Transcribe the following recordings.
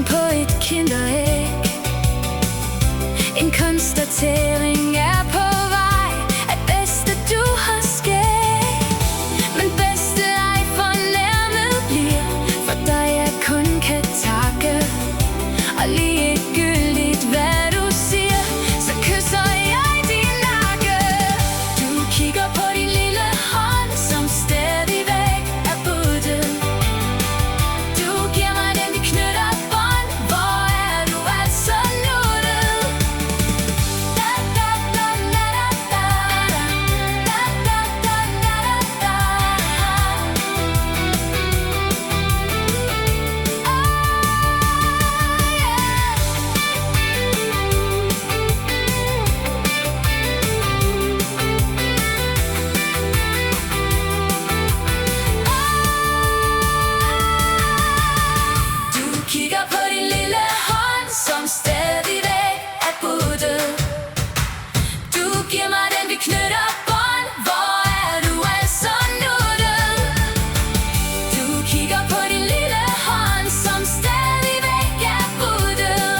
Bånd på et kinderæg. En konstatering er på vej, at bedste du har skæg. Men bedste ej fornærmet bliver, for dig jeg kun kan takke. Og ligegyldigt hvad du siger, så kysser jeg din nakke. Du kigger på din lille hånd, som stadigvæk er buttet. Du giver mig den, vi knytter bånd. Hvor er du altså nuttet? Da da da da da da da da da da. Du kigger på din lille hånd, som stadigvæk er buttet. Du giver mig den, vi knytter bånd. Hvor er du altså nuttet? Du kigger på din lille hånd, som stadigvæk er buttet.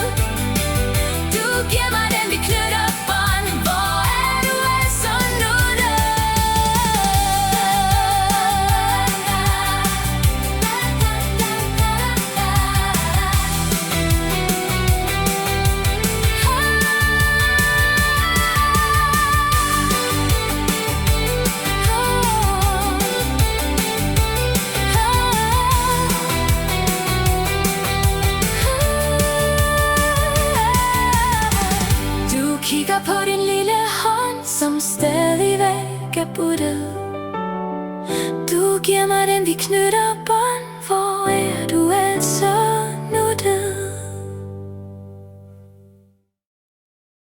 Du giver mig den, vi knytter bånd. Hvor er du altså nuttet? Du kigger på din lille hånd, som stadigvæk er buttet. Du giver mig den, vi knytter bånd.